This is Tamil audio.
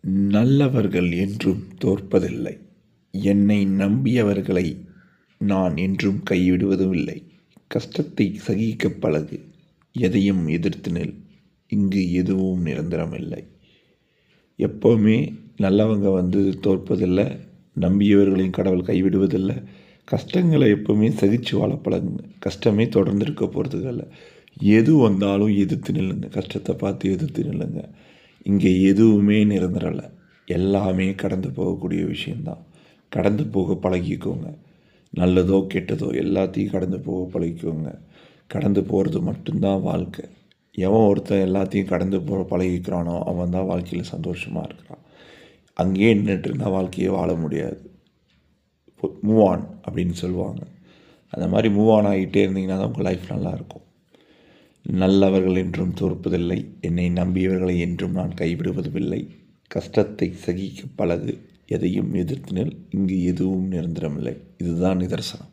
நல்லவர்கள் என்றும் தோற்பதில்லை. என்னை நம்பியவர்களை நான் என்றும் கைவிடுவதும் இல்லை. கஷ்டத்தை சகிக்கப் பழகு. எதையும் எதிர்த்து நில். இங்கு எதுவும் நிரந்தரமில்லை. எப்போவுமே நல்லவங்க தோற்பதில்லை. நம்பியவர்களையும் கடவுள் கைவிடுவதில்லை. கஷ்டங்களை எப்போவுமே சகிச்சு வாழ பழகுங்க. கஷ்டமே தொடர்ந்து இருக்க போகிறதுக்கல்ல. எது வந்தாலும் எதிர்த்து நில்லுங்க. கஷ்டத்தை பார்த்து எதிர்த்து நில்லுங்க. இங்கே எதுவுமே நிரந்தரம் இல்லை. எல்லாமே கடந்து போகக்கூடிய விஷயந்தான். கடந்து போக பழகிக்கோங்க. நல்லதோ கெட்டதோ எல்லாத்தையும் கடந்து போக பழகிக்கோங்க. கடந்து போகிறது மட்டும்தான் வாழ்க்கை. எவன் ஒருத்தன் எல்லாத்தையும் கடந்து போக பழகிக்கிறானோ அவன் தான் வாழ்க்கையில் சந்தோஷமாக இருக்கிறான். அங்கேயே நின்றுட்டு இருந்தால் வாழ்க்கையை வாழ முடியாது. மூவ் ஆன் அப்படின்னு சொல்லுவாங்க. அந்த மாதிரி மூவ் ஆன் ஆகிட்டே இருந்தீங்கன்னா தான் உங்கள் லைஃப் நல்லாயிருக்கும். நல்லவர்கள் என்றும் தோற்பதில்லை. என்னை நம்பியவர்களை என்றும் நான் கைவிடுவதுமில்லை. கஷ்டத்தை சகிக்க பழகு. எதையும் எதிர்த்து நில். இங்கு எதுவும் நிரந்தரமில்லை. இதுதான் நிதர்சனம்.